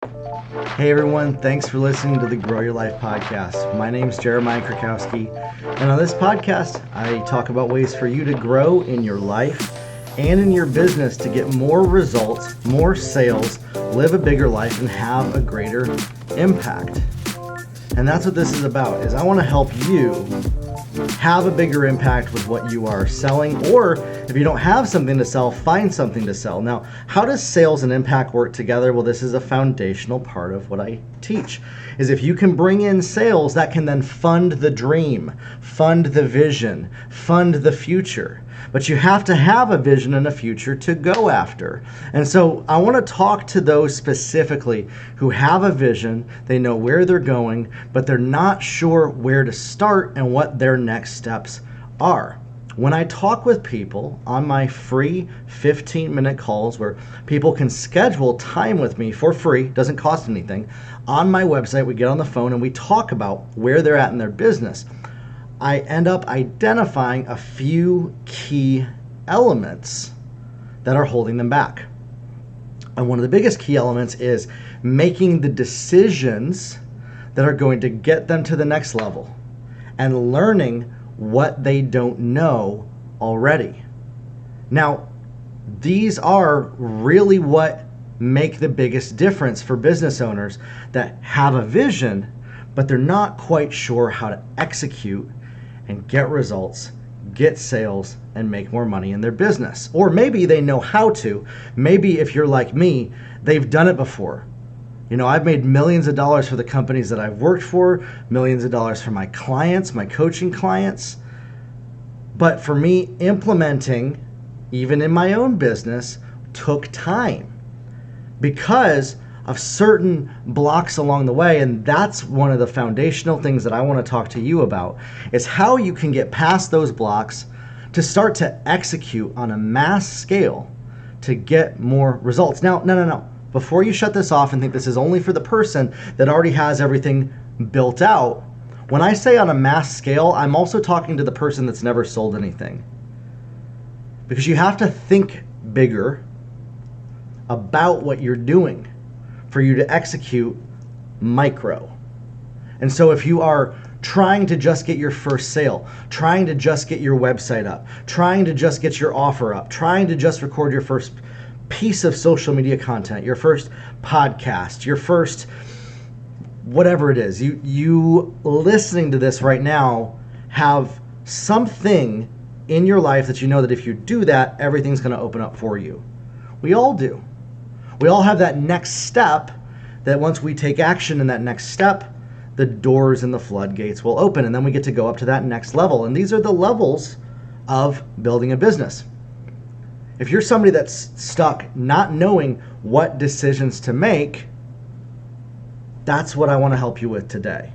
Hey everyone, thanks for listening to the Grow Your Life podcast. My name's Jeremiah Krakowski, and on this podcast, I talk about ways for you to grow in your life and in your business to get more results, more sales, live a bigger life, and have a greater impact. And that's what this is about, is I want to help you have a bigger impact with what you are selling, or if you don't have something to sell, find something to sell. Now, how does sales and impact work together? Well, this is a foundational part of what I teach, is if you can bring in sales, that can then fund the dream, fund the vision, fund the future. But you have to have a vision and a future to go after. And so I want to talk to those specifically who have a vision, they know where they're going, but they're not sure where to start and what their next steps are. When I talk with people on my free 15-minute calls where people can schedule time with me for free, doesn't cost anything, on my website, we get on the phone and we talk about where they're at in their business. I end up identifying a few key elements that are holding them back. And one of the biggest key elements is making the decisions that are going to get them to the next level and learning what they don't know already. Now, these are really what make the biggest difference for business owners that have a vision, but they're not quite sure how to execute and get results, get sales, and make more money in their business. Or maybe they know how to. Maybe if you're like me, they've done it before. You know, I've made millions of dollars for the companies that I've worked for, millions of dollars for my clients, my coaching clients. But for me, implementing, even in my own business, took time because of certain blocks along the way. And that's one of the foundational things that I want to talk to you about, is how you can get past those blocks to start to execute on a mass scale to get more results. Now, no. Before you shut this off and think this is only for the person that already has everything built out, when I say on a mass scale, I'm also talking to the person that's never sold anything. Because you have to think bigger about what you're doing for you to execute micro. And so if you are trying to just get your first sale, trying to just get your website up, trying to just get your offer up, trying to just record your first piece of social media content, your first podcast, your first whatever it is, you listening to this right now have something in your life that you know that if you do that, everything's going to open up for you. We all do. We all have that next step that once we take action in that next step, the doors and the floodgates will open, and then we get to go up to that next level. And these are the levels of building a business. If you're somebody that's stuck not knowing what decisions to make, that's what I want to help you with today,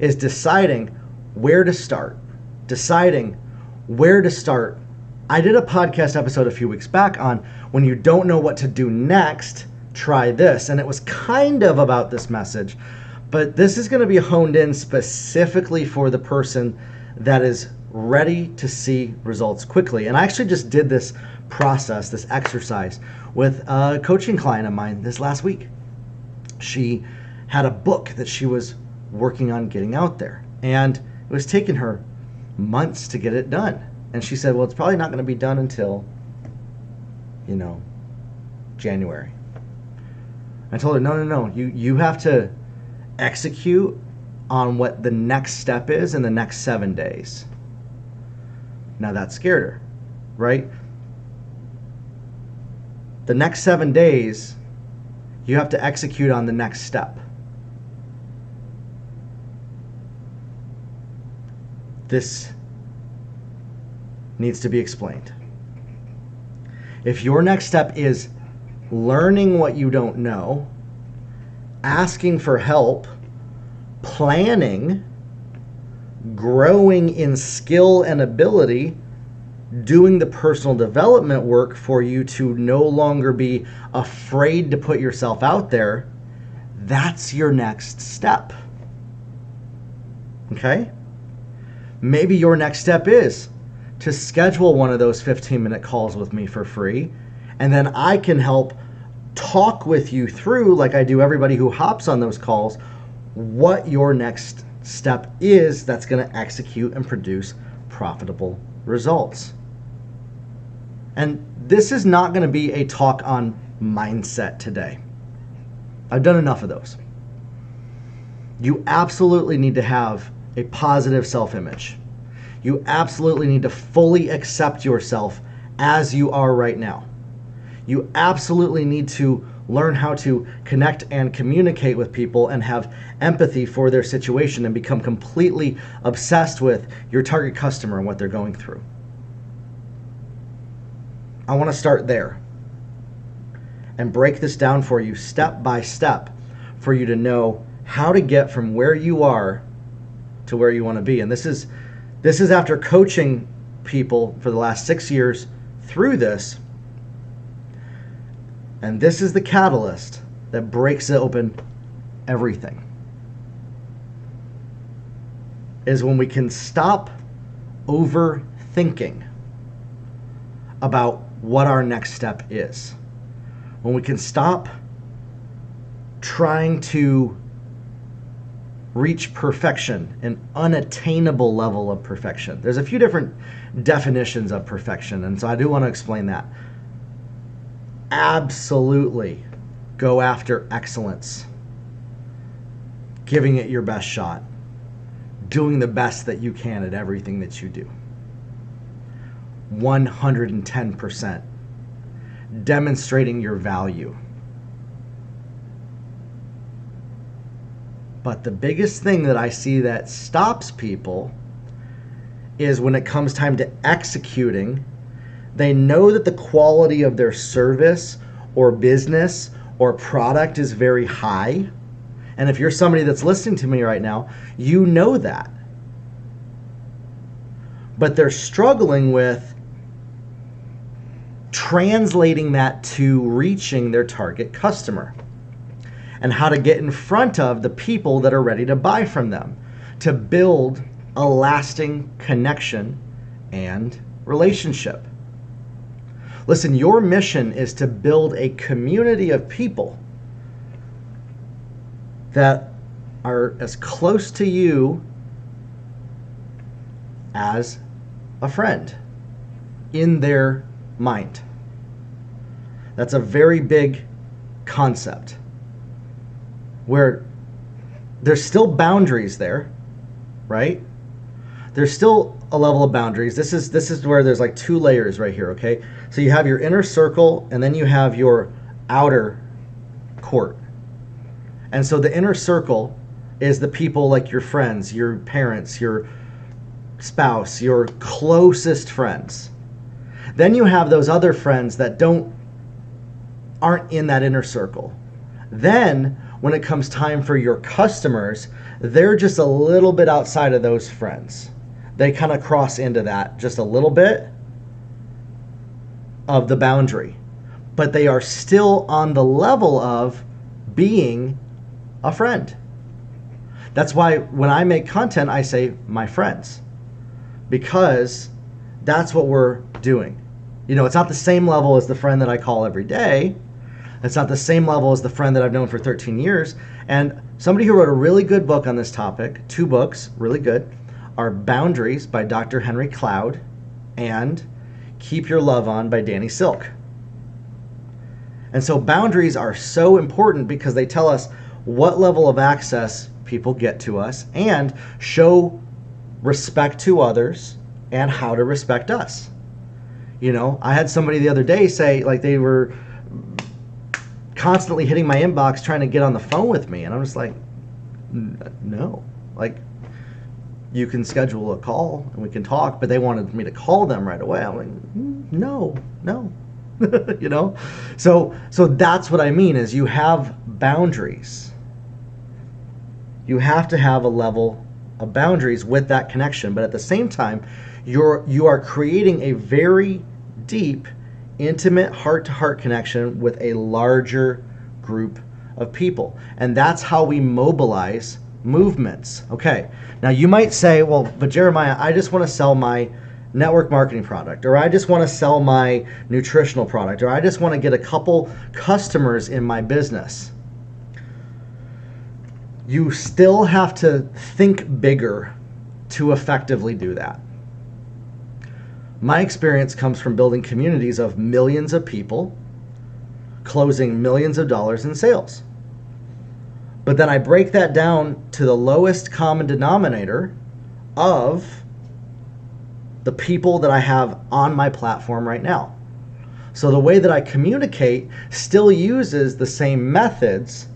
is deciding where to start. I did a podcast episode a few weeks back on when you don't know what to do next, try this. And it was kind of about this message, but this is going to be honed in specifically for the person that is ready to see results quickly. And I actually just did this process, this exercise with a coaching client of mine this last week. She had a book that she was working on getting out there, and it was taking her months to get it done. And she said, well, it's probably not going to be done until, January. I told her, no. You have to execute on what the next step is in the next 7 days. Now that scared her, right? The next 7 days, you have to execute on the next step. This needs to be explained. If your next step is learning what you don't know, asking for help, planning, growing in skill and ability, doing the personal development work for you to no longer be afraid to put yourself out there, that's your next step. Okay? Maybe your next step is to schedule one of those 15-minute calls with me for free, and then I can help talk with you through, like I do everybody who hops on those calls, what your next step is that's going to execute and produce profitable results. And this is not going to be a talk on mindset today. I've done enough of those. You absolutely need to have a positive self-image. You absolutely need to fully accept yourself as you are right now. You absolutely need to learn how to connect and communicate with people and have empathy for their situation and become completely obsessed with your target customer and what they're going through. I want to start there and break this down for you step by step for you to know how to get from where you are to where you want to be. And this is after coaching people for the last 6 years through this. And this is the catalyst that breaks open everything. Is when we can stop overthinking about what our next step is. When we can stop trying to reach perfection, an unattainable level of perfection. There's a few different definitions of perfection, and so I do want to explain that. Absolutely go after excellence, giving it your best shot, doing the best that you can at everything that you do. 110%. Demonstrating your value. But the biggest thing that I see that stops people is when it comes time to executing, they know that the quality of their service or business or product is very high. And if you're somebody that's listening to me right now, you know that. But they're struggling with translating that to reaching their target customer and how to get in front of the people that are ready to buy from them to build a lasting connection and relationship. Listen, your mission is to build a community of people that are as close to you as a friend in their mind. That's a very big concept where there's still boundaries there, right? There's still a level of boundaries. This is where there's like 2 layers right here, okay? So you have your inner circle and then you have your outer court. And so the inner circle is the people like your friends, your parents, your spouse, your closest friends. Then you have those other friends that aren't in that inner circle. Then when it comes time for your customers, they're just a little bit outside of those friends. They kind of cross into that just a little bit of the boundary, but they are still on the level of being a friend. That's why when I make content, I say my friends, because that's what we're doing. You know, it's not the same level as the friend that I call every day. It's not the same level as the friend that I've known for 13 years. And somebody who wrote a really good book on this topic, 2 books, really good, are Boundaries by Dr. Henry Cloud and Keep Your Love On by Danny Silk. And so boundaries are so important because they tell us what level of access people get to us and show respect to others and how to respect us. You know, I had somebody the other day say like they were constantly hitting my inbox trying to get on the phone with me, and I'm just like, no, like you can schedule a call and we can talk, but they wanted me to call them right away. I'm like, no you know, so that's what I mean is you have boundaries. You have to have a level of boundaries with that connection, but at the same time you are creating a very deep, intimate heart-to-heart connection with a larger group of people. And that's how we mobilize movements. Okay, now you might say, well, but Jeremiah, I just want to sell my network marketing product, or I just want to sell my nutritional product, or I just want to get a couple customers in my business. You still have to think bigger to effectively do that. My experience comes from building communities of millions of people, closing millions of dollars in sales. But then I break that down to the lowest common denominator of the people that I have on my platform right now. So the way that I communicate still uses the same methods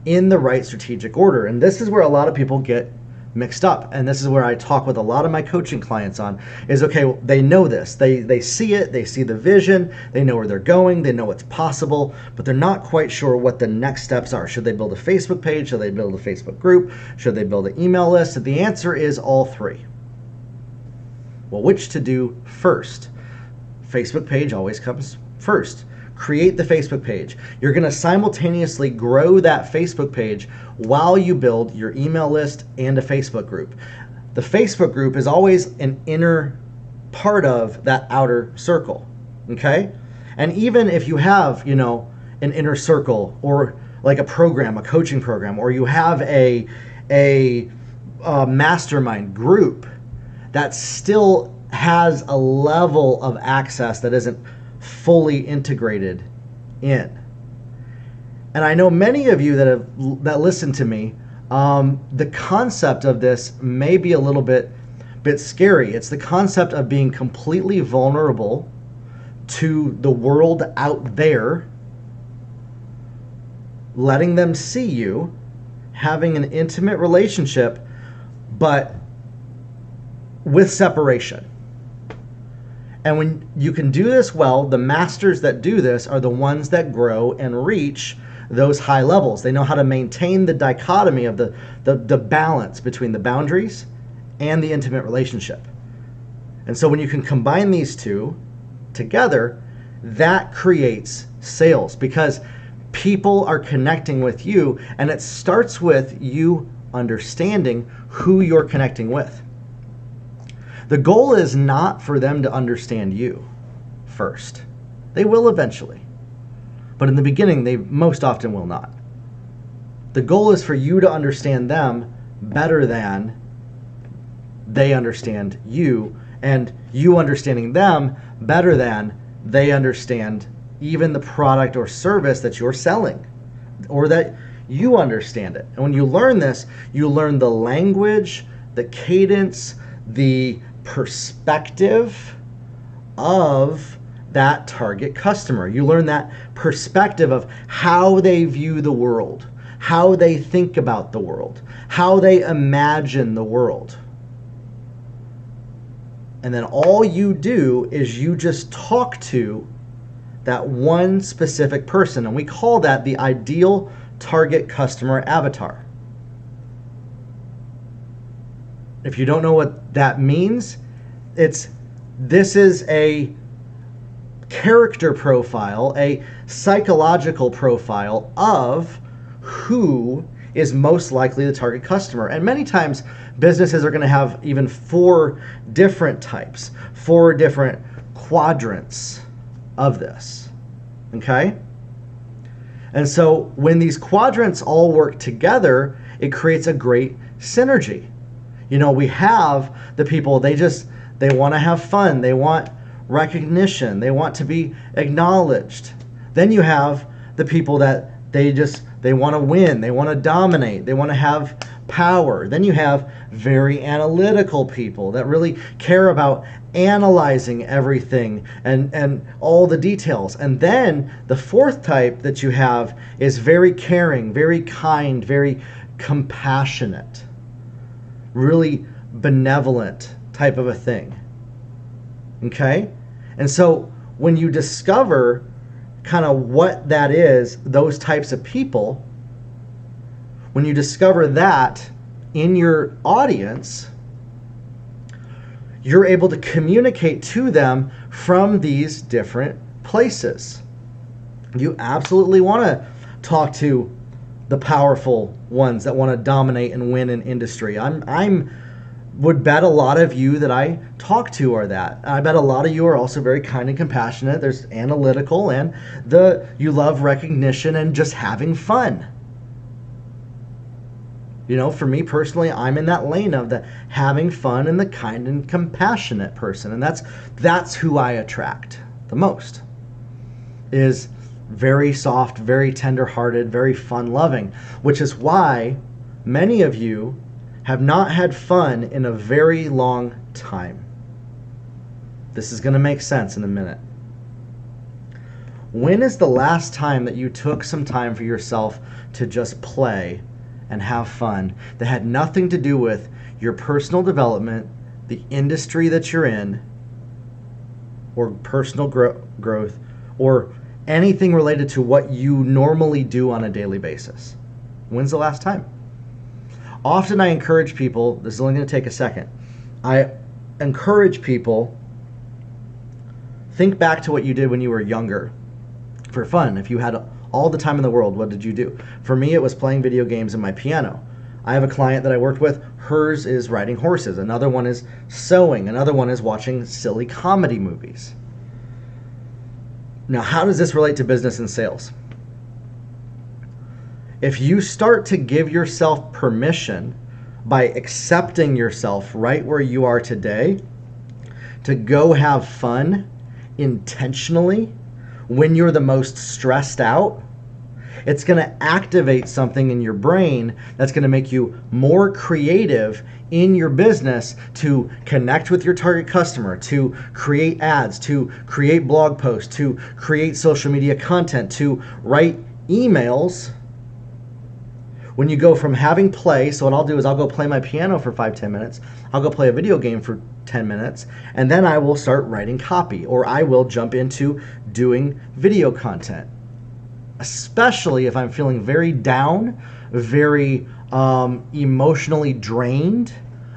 in the right strategic order. And this is where a lot of people get mixed up. And this is where I talk with a lot of my coaching clients on is, okay, they know this. They see it. They see the vision. They know where they're going. They know what's possible, but they're not quite sure what the next steps are. Should they build a Facebook page? Should they build a Facebook group? Should they build an email list? The answer is all three. Well, which to do first? Facebook page always comes first. Create the Facebook page. You're going to simultaneously grow that Facebook page while you build your email list and a Facebook group. The Facebook group is always an inner part of that outer circle, okay? And even if you have, an inner circle or like a program, a coaching program, or you have a mastermind group that still has a level of access that isn't fully integrated in. And I know many of you that listen to me, the concept of this may be a little bit scary. It's the concept of being completely vulnerable to the world out there, letting them see you, having an intimate relationship, but with separation. And when you can do this well, the masters that do this are the ones that grow and reach those high levels. They know how to maintain the dichotomy of the balance between the boundaries and the intimate relationship. And so when you can combine these two together, that creates sales because people are connecting with you, and it starts with you understanding who you're connecting with. The goal is not for them to understand you first. They will eventually. But in the beginning, they most often will not. The goal is for you to understand them better than they understand you, and you understanding them better than they understand even the product or service that you're selling, or that you understand it. And when you learn this, you learn the language, the cadence, the perspective of that target customer. You learn that perspective of how they view the world, how they think about the world, how they imagine the world. And then all you do is you just talk to that one specific person, and we call that the ideal target customer avatar. If you don't know what that means, this is a character profile, a psychological profile of who is most likely the target customer. And many times businesses are going to have even 4 different types, 4 different quadrants of this. Okay? And so when these quadrants all work together, it creates a great synergy. We have the people, they want to have fun. They want recognition. They want to be acknowledged. Then you have the people that they want to win. They want to dominate. They want to have power. Then you have very analytical people that really care about analyzing everything and all the details. And then the 4th type that you have is very caring, very kind, very compassionate, really benevolent type of a thing. Okay? And so when you discover kind of what that is, those types of people, when you discover that in your audience, you're able to communicate to them from these different places. You absolutely want to talk to the powerful ones that want to dominate and win in industry. I'm would bet a lot of you that I talk to are that. I bet a lot of you are also very kind and compassionate. There's analytical, and you love recognition and just having fun. You know, for me personally, I'm in that lane of the having fun and the kind and compassionate person. And that's who I attract the most. Is very soft, very tender-hearted, very fun-loving, which is why many of you have not had fun in a very long time. This is going to make sense in a minute. When is the last time that you took some time for yourself to just play and have fun that had nothing to do with your personal development, the industry that you're in, or personal growth, or anything related to what you normally do on a daily basis? When's the last time? Often I encourage people, this is only going to take a second, I encourage people, think back to what you did when you were younger for fun. If you had all the time in the world, what did you do? For me, it was playing video games and my piano. I have a client that I worked with, hers is riding horses, another one is sewing, another one is watching silly comedy movies. Now, how does this relate to business and sales? If you start to give yourself permission by accepting yourself right where you are today to go have fun intentionally when you're the most stressed out, it's going to activate something in your brain that's going to make you more creative in your business to connect with your target customer, to create ads, to create blog posts, to create social media content, to write emails. When you go from having play, so what I'll do is I'll go play my piano for 5-10 minutes, I'll go play a video game for 10 minutes, and then I will start writing copy, or I will jump into doing video content. Especially if I'm feeling very down, very emotionally drained,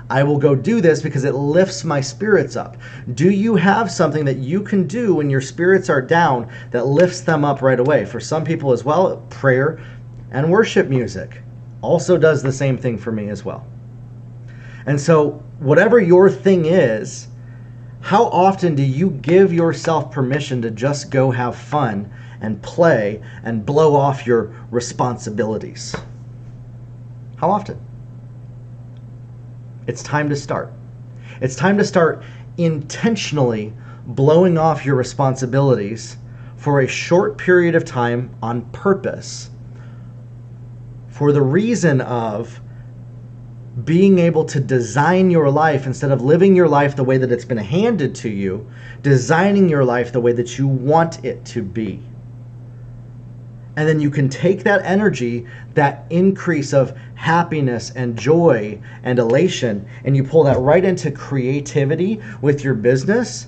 I will go do this because it lifts my spirits up. Do you have something that you can do when your spirits are down that lifts them up right away? For some people as well, prayer and worship music also does the same thing for me as well. And so whatever your thing is, how often do you give yourself permission to just go have fun and play and blow off your responsibilities? How often? It's time to start. It's time to start intentionally blowing off your responsibilities for a short period of time on purpose, for the reason of being able to design your life instead of living your life the way that it's been handed to you, designing your life the way that you want it to be. And then you can take that energy, that increase of happiness and joy and elation, and you pull that right into creativity with your business.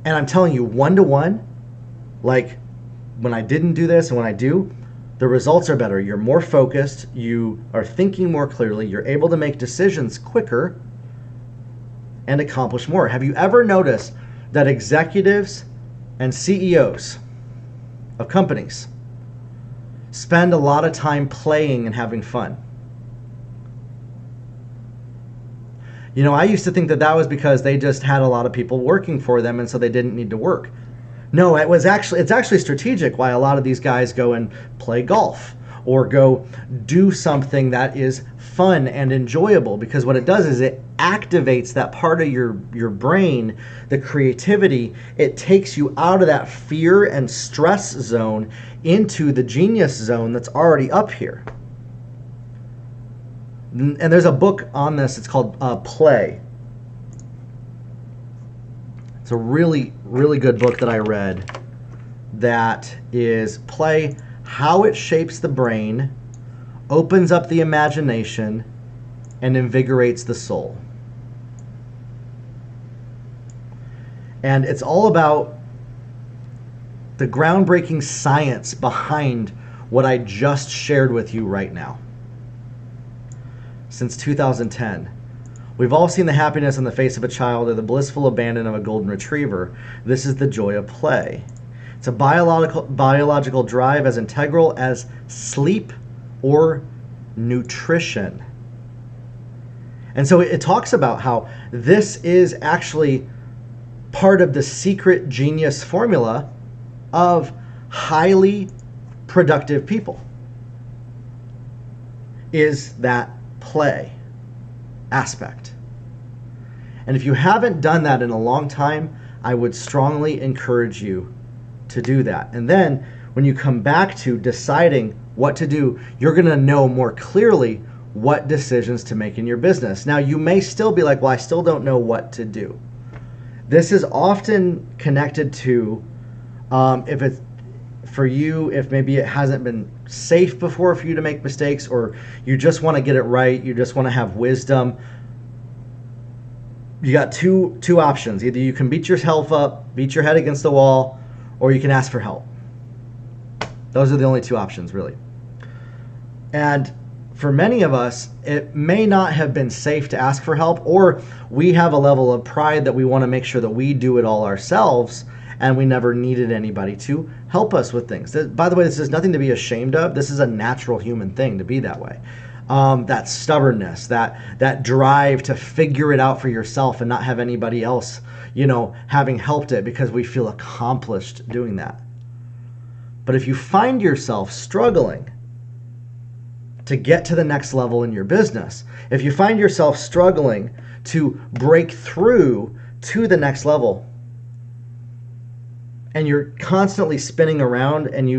And I'm telling you, one-to-one, like when I didn't do this and when I do, the results are better. You're more focused, you are thinking more clearly, you're able to make decisions quicker and accomplish more. Have you ever noticed that executives and CEOs of companies spend a lot of time playing and having fun? You know, I used to think that that was because they just had a lot of people working for them and so they didn't need to work. No, it's actually strategic why a lot of these guys go and play golf or go do something that is fun and enjoyable, because what it does is it activates that part of your brain, the creativity. It takes you out of that fear and stress zone into the genius zone that's already up here. And there's a book on this. It's called Play. It's a really, really good book that I read that is Play, How It Shapes the Brain, Opens Up the Imagination, and Invigorates the Soul. And it's all about the groundbreaking science behind what I just shared with you right now. Since 2010. We've all seen the happiness on the face of a child or the blissful abandon of a golden retriever. This is the joy of play. It's a biological drive as integral as sleep or nutrition. And so it talks about how this is actually part of the secret genius formula of highly productive people, is that play aspect. And if you haven't done that in a long time, I would strongly encourage you to do that. And then when you come back to deciding what to do, you're going to know more clearly what decisions to make in your business. Now, you may still be like, well, I still don't know what to do. This is often connected to if it's for you, if maybe it hasn't been safe before for you to make mistakes, or you just want to get it right, you just want to have wisdom. You got two options. Either you can beat yourself up, beat your head against the wall, or you can ask for help. Those are the only two options, really. And for many of us, it may not have been safe to ask for help, or we have a level of pride that we want to make sure that we do it all ourselves, and we never needed anybody to help us with things. By the way, this is nothing to be ashamed of. This is a natural human thing to be that way. That stubbornness, that drive to figure it out for yourself and not have anybody else, having helped it, because we feel accomplished doing that. But if you find yourself struggling to get to the next level in your business, if you find yourself struggling to break through to the next level, and you're constantly spinning around, and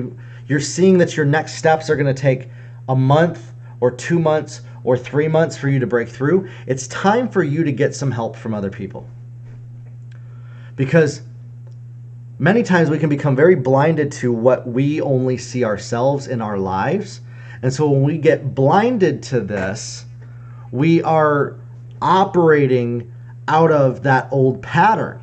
you're seeing that your next steps are going to take a month or 2 months or 3 months for you to break through, it's time for you to get some help from other people. Because many times we can become very blinded to what we only see ourselves in our lives. And so when we get blinded to this, we are operating out of that old pattern.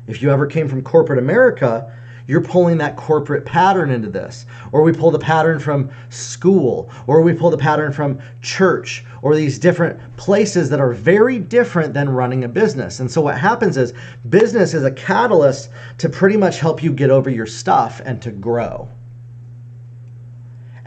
If you ever came from corporate America, you're pulling that corporate pattern into this. Or we pull the pattern from school, or we pull the pattern from church, or these different places that are very different than running a business. And so what happens is business is a catalyst to pretty much help you get over your stuff and to grow.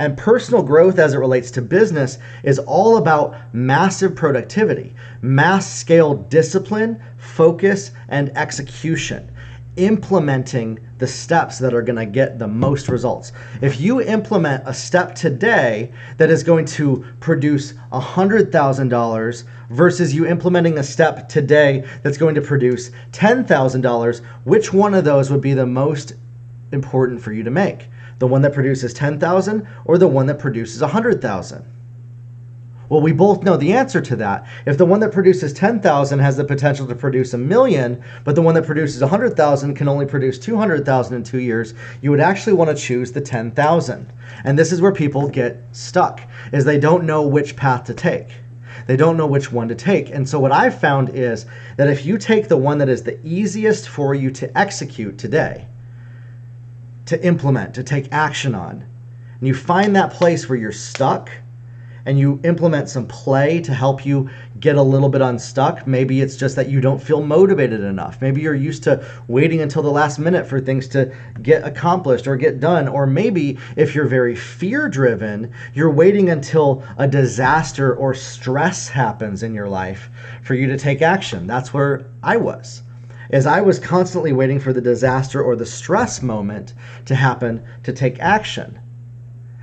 And personal growth as it relates to business is all about massive productivity, mass scale discipline, focus, and execution. Implementing the steps that are going to get the most results. If you implement a step today that is going to produce $100,000 versus you implementing a step today that's going to produce $10,000, which one of those would be the most important for you to make? The one that produces 10,000 or the one that produces 100,000? Well, we both know the answer to that. If the one that produces 10,000 has the potential to produce $1 million, but the one that produces 100,000 can only produce 200,000 in 2 years, you would actually want to choose the 10,000. And this is where people get stuck, is they don't know which path to take. They don't know which one to take. And so what I've found is that if you take the one that is the easiest for you to execute today, to implement, to take action on, and you find that place where you're stuck, and you implement some play to help you get a little bit unstuck. Maybe it's just that you don't feel motivated enough. Maybe you're used to waiting until the last minute for things to get accomplished or get done. Or maybe if you're very fear-driven, you're waiting until a disaster or stress happens in your life for you to take action. That's where I was. I was constantly waiting for the disaster or the stress moment to happen to take action.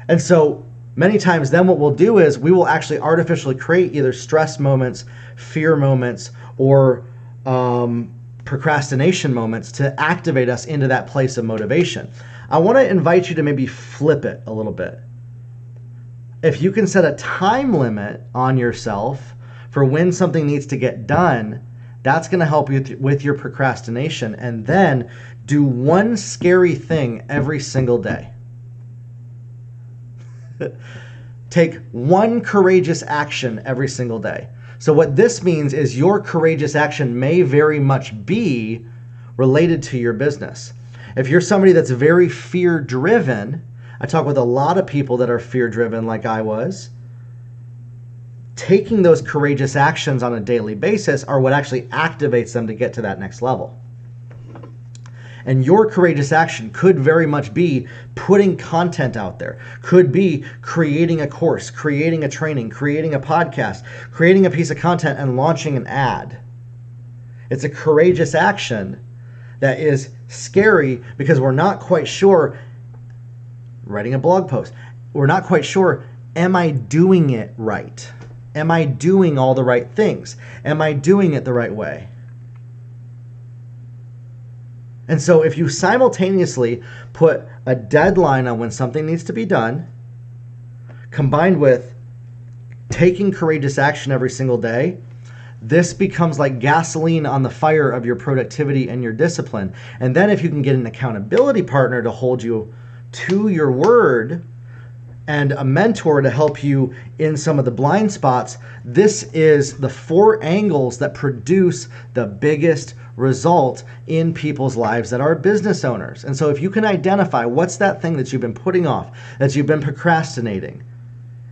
And so many times then what we'll do is we will actually artificially create either stress moments, fear moments, or procrastination moments to activate us into that place of motivation. I want to invite you to maybe flip it a little bit. If you can set a time limit on yourself for when something needs to get done, that's going to help you with your procrastination. And then do one scary thing every single day. Take one courageous action every single day. So what this means is your courageous action may very much be related to your business. If you're somebody that's very fear-driven, I talk with a lot of people that are fear-driven like I was, taking those courageous actions on a daily basis are what actually activates them to get to that next level. And your courageous action could very much be putting content out there, could be creating a course, creating a training, creating a podcast, creating a piece of content and launching an ad. It's a courageous action that is scary because we're not quite sure, writing a blog post, we're not quite sure, am I doing it right? Am I doing all the right things? Am I doing it the right way? And so if you simultaneously put a deadline on when something needs to be done, combined with taking courageous action every single day, this becomes like gasoline on the fire of your productivity and your discipline. And then if you can get an accountability partner to hold you to your word and a mentor to help you in some of the blind spots, this is the 4 angles that produce the biggest result in people's lives that are business owners. And so if you can identify what's that thing that you've been putting off, that you've been procrastinating.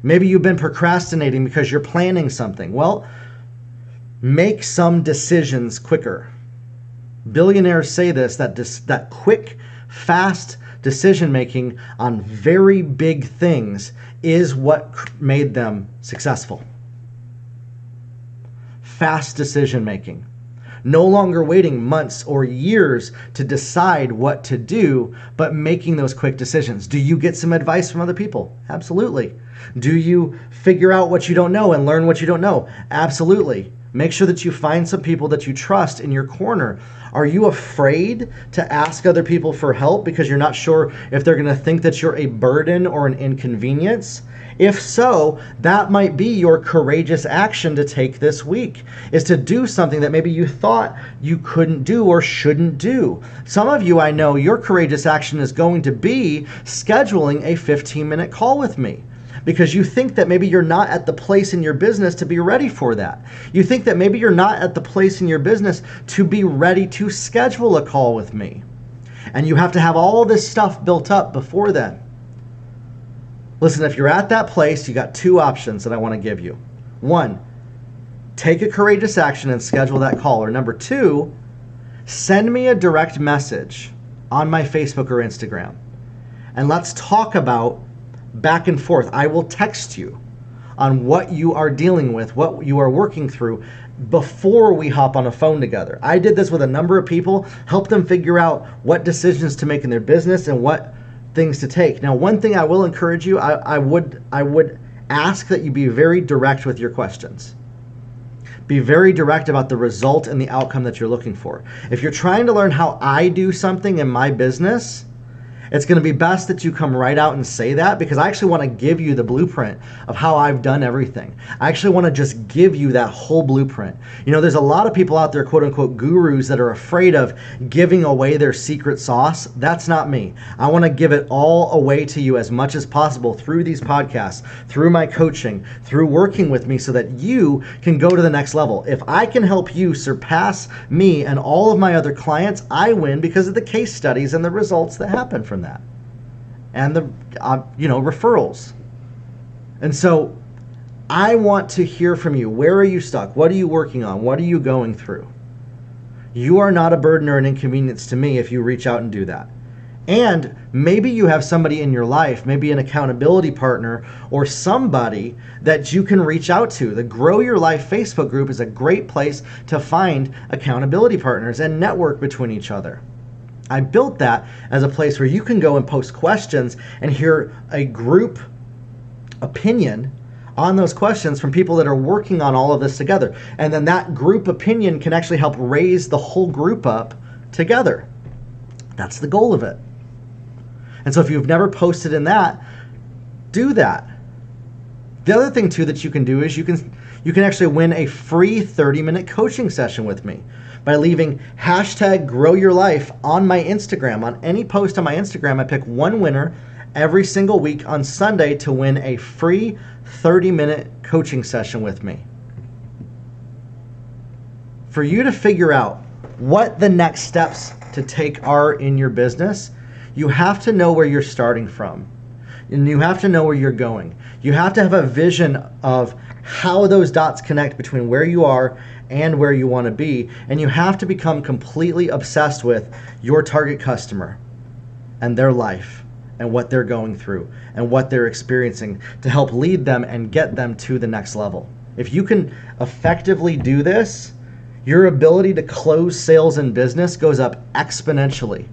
Maybe you've been procrastinating because you're planning something. Well, make some decisions quicker. Billionaires say this, that quick, fast decision making on very big things is what made them successful. Fast decision making. No longer waiting months or years to decide what to do, but making those quick decisions. Do you get some advice from other people? Absolutely. Do you figure out what you don't know and learn what you don't know? Absolutely. Make sure that you find some people that you trust in your corner. Are you afraid to ask other people for help because you're not sure if they're going to think that you're a burden or an inconvenience? If so, that might be your courageous action to take this week, is to do something that maybe you thought you couldn't do or shouldn't do. Some of you, I know, your courageous action is going to be scheduling a 15-minute call with me, because you think that maybe you're not at the place in your business to be ready for that. You think that maybe you're not at the place in your business to be ready to schedule a call with me. And you have to have all this stuff built up before then. Listen, if you're at that place, you got 2 options that I want to give you. 1, take a courageous action and schedule that call. Or number 2, send me a direct message on my Facebook or Instagram. And let's talk about back and forth. I will text you on what you are dealing with, what you are working through before we hop on a phone together. I did this with a number of people, helped them figure out what decisions to make in their business and what things to take. Now, one thing I will encourage you, I would ask that you be very direct with your questions. Be very direct about the result and the outcome that you're looking for. If you're trying to learn how I do something in my business, it's going to be best that you come right out and say that, because I actually want to give you the blueprint of how I've done everything. I actually want to just give you that whole blueprint. You know, there's a lot of people out there, quote unquote, gurus that are afraid of giving away their secret sauce. That's not me. I want to give it all away to you as much as possible through these podcasts, through my coaching, through working with me so that you can go to the next level. If I can help you surpass me and all of my other clients, I win because of the case studies and the results that happen from that, and the referrals. And so I want to hear from you. Where are you stuck? What are you working on? What are you going through? You are not a burden or an inconvenience to me if you reach out and do that. And maybe you have somebody in your life, maybe an accountability partner or somebody that you can reach out to. The Grow Your Life Facebook group is a great place to find accountability partners and network between each other. I built that as a place where you can go and post questions and hear a group opinion on those questions from people that are working on all of this together. And then that group opinion can actually help raise the whole group up together. That's the goal of it. And so if you've never posted in that, do that. The other thing too that you can do is you can actually win a free 30-minute coaching session with me by leaving hashtag Grow Your Life on my Instagram. On any post on my Instagram, I pick one winner every single week on Sunday to win a free 30-minute coaching session with me. For you to figure out what the next steps to take are in your business, you have to know where you're starting from. and you have to know where you're going. You have to have a vision of how those dots connect between where you are and where you want to be, and you have to become completely obsessed with your target customer and their life and what they're going through and what they're experiencing to help lead them and get them to the next level. If you can effectively do this, your ability to close sales in business goes up exponentially,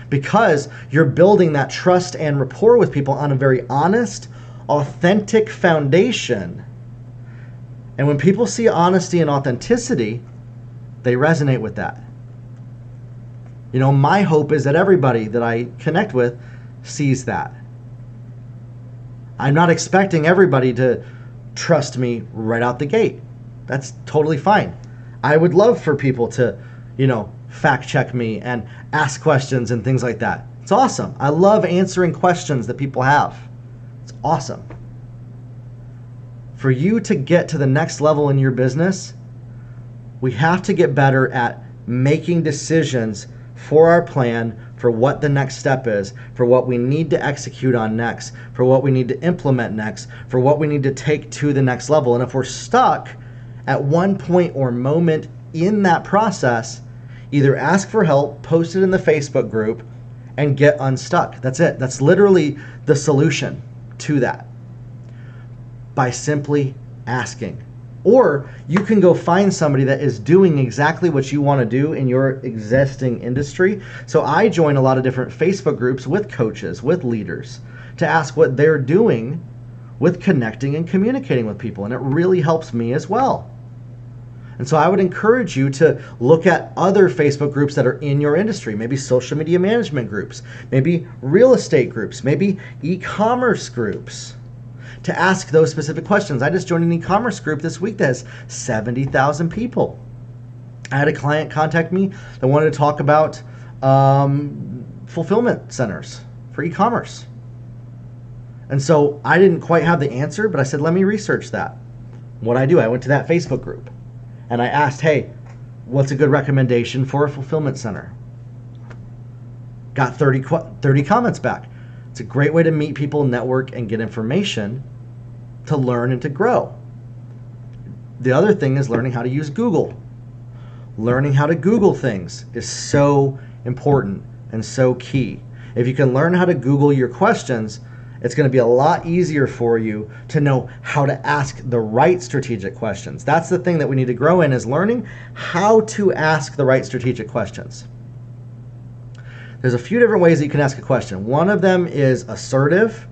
because you're building that trust and rapport with people on a very honest, authentic foundation. And when people see honesty and authenticity, they resonate with that. You know, my hope is that everybody that I connect with sees that. I'm not expecting everybody to trust me right out the gate. That's totally fine. I would love for people to, fact check me and ask questions and things like that. It's awesome. I love answering questions that people have. It's awesome. For you to get to the next level in your business, we have to get better at making decisions for our plan, for what the next step is, for what we need to execute on next, for what we need to implement next, for what we need to take to the next level. And if we're stuck at one point or moment in that process, either ask for help, post it in the Facebook group, and get unstuck. That's it. That's literally the solution to that, by simply asking. Or you can go find somebody that is doing exactly what you want to do in your existing industry. So I join a lot of different Facebook groups with coaches, with leaders, to ask what they're doing with connecting and communicating with people. And it really helps me as well. And so I would encourage you to look at other Facebook groups that are in your industry, maybe social media management groups, maybe real estate groups, maybe e-commerce groups, to ask those specific questions. I just joined an e-commerce group this week that has 70,000 people. I had a client contact me that wanted to talk about fulfillment centers for e-commerce. And so I didn't quite have the answer, but I said, let me research that. What I do, I went to that Facebook group and I asked, hey, what's a good recommendation for a fulfillment center? Got 30 comments back. It's a great way to meet people, network, and get information to learn and to grow. The other thing is learning how to use Google. Learning how to Google things is so important and so key. If you can learn how to Google your questions, it's going to be a lot easier for you to know how to ask the right strategic questions. That's the thing that we need to grow in, is learning how to ask the right strategic questions. There's a few different ways that you can ask a question. One of them is assertive.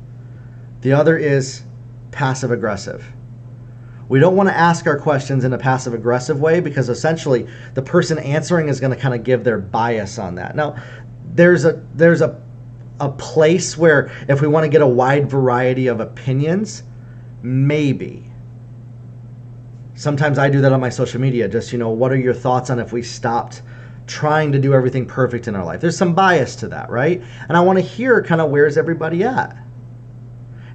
The other is passive aggressive. We don't want to ask our questions in a passive aggressive way, because essentially the person answering is going to kind of give their bias on that. Now, there's a place where if we want to get a wide variety of opinions, maybe. Sometimes I do that on my social media. Just, what are your thoughts on if we stopped trying to do everything perfect in our life? There's some bias to that, right? And I want to hear kind of where's everybody at.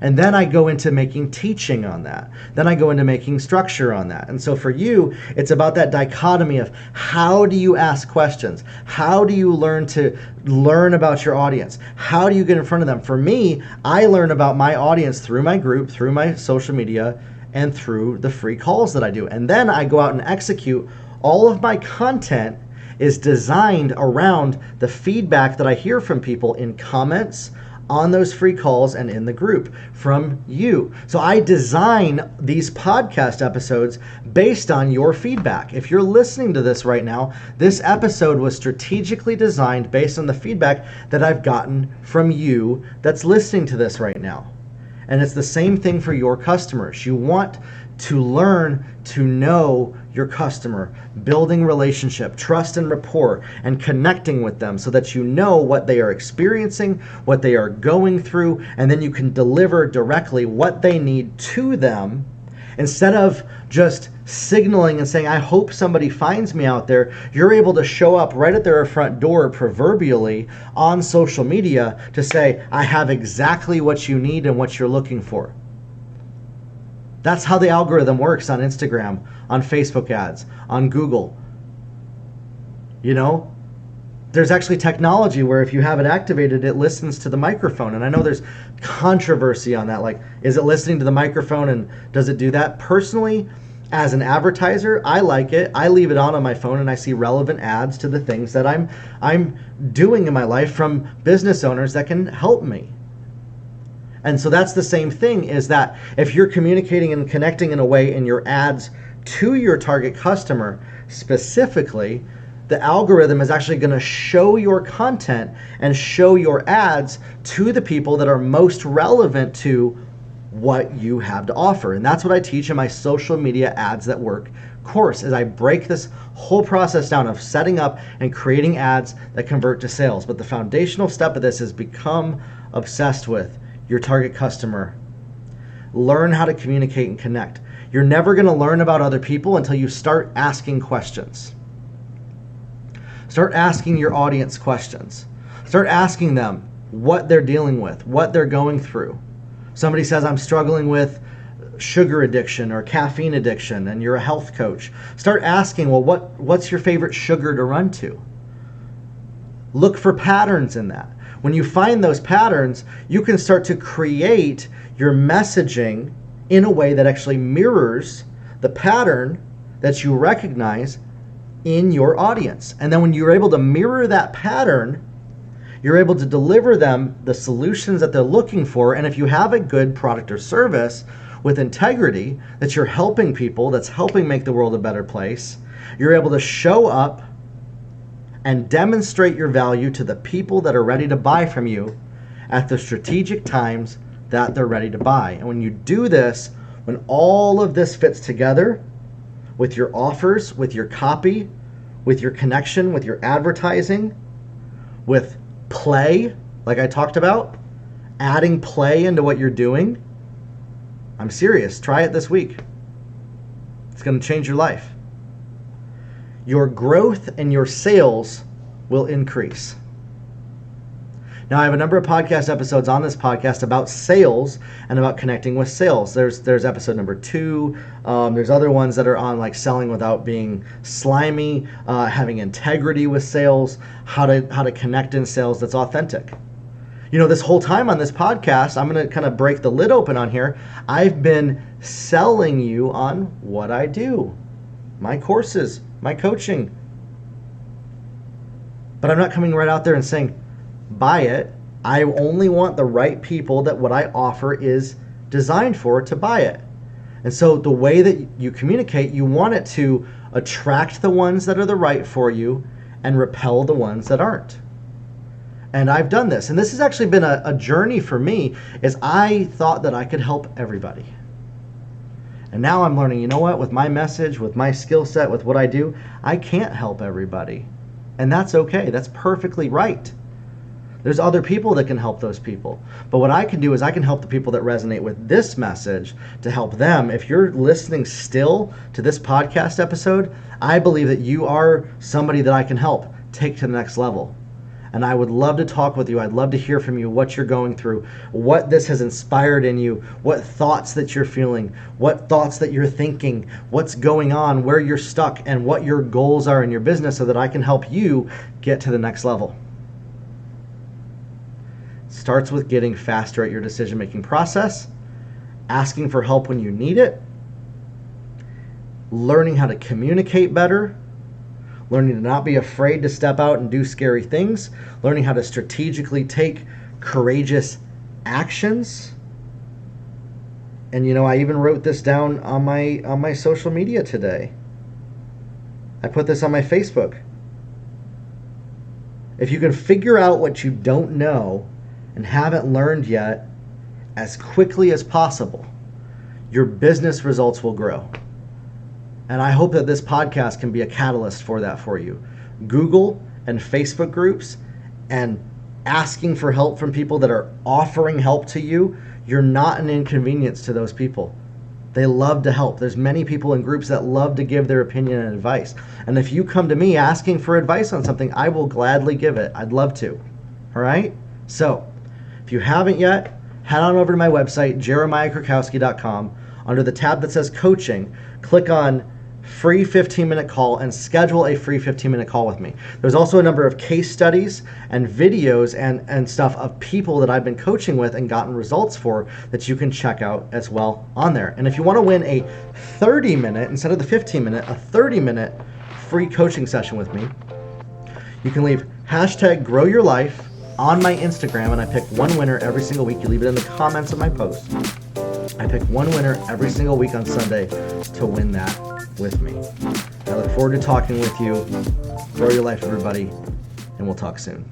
And then I go into making teaching on that. Then I go into making structure on that. And so for you, it's about that dichotomy of how do you ask questions? How do you learn about your audience? How do you get in front of them? For me, I learn about my audience through my group, through my social media, and through the free calls that I do. And then I go out and execute. All of my content is designed around the feedback that I hear from people in comments, on those free calls, and in the group from you. So I design these podcast episodes based on your feedback. If you're listening to this right now, this episode was strategically designed based on the feedback that I've gotten from you that's listening to this right now. And it's the same thing for your customers. You want to learn to know your customer, building relationship, trust and rapport, and connecting with them so that you know what they are experiencing, what they are going through, and then you can deliver directly what they need to them, instead of just signaling and saying, I hope somebody finds me out there. You're able to show up right at their front door, proverbially, on social media to say, I have exactly what you need and what you're looking for. That's how the algorithm works on Instagram, on Facebook ads, on Google. There's actually technology where if you have it activated, it listens to the microphone. And I know there's controversy on that. Like, is it listening to the microphone and does it do that? Personally, as an advertiser, I like it. I leave it on my phone and I see relevant ads to the things that I'm doing in my life from business owners that can help me. And so that's the same thing, is that if you're communicating and connecting in a way in your ads to your target customer specifically, the algorithm is actually going to show your content and show your ads to the people that are most relevant to what you have to offer. And that's what I teach in my social media ads that work course, is I break this whole process down of setting up and creating ads that convert to sales. But the foundational step of this is become obsessed with your target customer. Learn how to communicate and connect. You're never going to learn about other people until you start asking questions. Start asking your audience questions. Start asking them what they're dealing with, what they're going through. Somebody says, I'm struggling with sugar addiction or caffeine addiction, and you're a health coach. Start asking, well, what's your favorite sugar to run to? Look for patterns in that. When you find those patterns, you can start to create your messaging in a way that actually mirrors the pattern that you recognize in your audience. And then when you're able to mirror that pattern, you're able to deliver them the solutions that they're looking for. And if you have a good product or service with integrity that you're helping people, that's helping make the world a better place, you're able to show up and demonstrate your value to the people that are ready to buy from you at the strategic times that they're ready to buy. And when you do this, when all of this fits together with your offers, with your copy, with your connection, with your advertising, with play, like I talked about, adding play into what you're doing, I'm serious. Try it this week. It's going to change your life. Your growth and your sales will increase. Now, I have a number of podcast episodes on this podcast about sales and about connecting with sales. There's episode number 2. There's other ones that are on, like selling without being slimy, having integrity with sales, how to connect in sales that's authentic. You know, this whole time on this podcast, I'm going to kind of break the lid open on here. I've been selling you on what I do, my courses, my coaching. But I'm not coming right out there and saying, buy it. I only want the right people that what I offer is designed for to buy it. And so the way that you communicate, you want it to attract the ones that are the right for you and repel the ones that aren't. And I've done this. And this has actually been a journey for me, is I thought that I could help everybody. And now I'm learning, you know what, with my message, with my skill set, with what I do, I can't help everybody. And that's okay. That's perfectly right. There's other people that can help those people. But what I can do is I can help the people that resonate with this message to help them. If you're listening still to this podcast episode, I believe that you are somebody that I can help take to the next level. And I would love to talk with you. I'd love to hear from you what you're going through, what this has inspired in you, what thoughts that you're feeling, what thoughts that you're thinking, what's going on, where you're stuck, and what your goals are in your business so that I can help you get to the next level. It starts with getting faster at your decision-making process, asking for help when you need it, learning how to communicate better, learning to not be afraid to step out and do scary things, learning how to strategically take courageous actions. And you know, I even wrote this down on my social media today. I put this on my Facebook. If you can figure out what you don't know and haven't learned yet as quickly as possible, your business results will grow. And I hope that this podcast can be a catalyst for that for you. Google and Facebook groups and asking for help from people that are offering help to you, you're not an inconvenience to those people. They love to help. There's many people in groups that love to give their opinion and advice. And if you come to me asking for advice on something, I will gladly give it. I'd love to. All right? So, if you haven't yet, head on over to my website, jeremiahkrakowski.com. Under the tab that says coaching, click on free 15-minute call and schedule a free 15-minute call with me. There's also a number of case studies and videos and stuff of people that I've been coaching with and gotten results for that you can check out as well on there. And if you want to win a 30-minute, instead of the 15-minute, a 30-minute free coaching session with me, you can leave hashtag grow your life on my Instagram, and I pick one winner every single week. You leave it in the comments of my post. I pick one winner every single week on Sunday to win that with me. I look forward to talking with you. Grow your life, everybody, and we'll talk soon.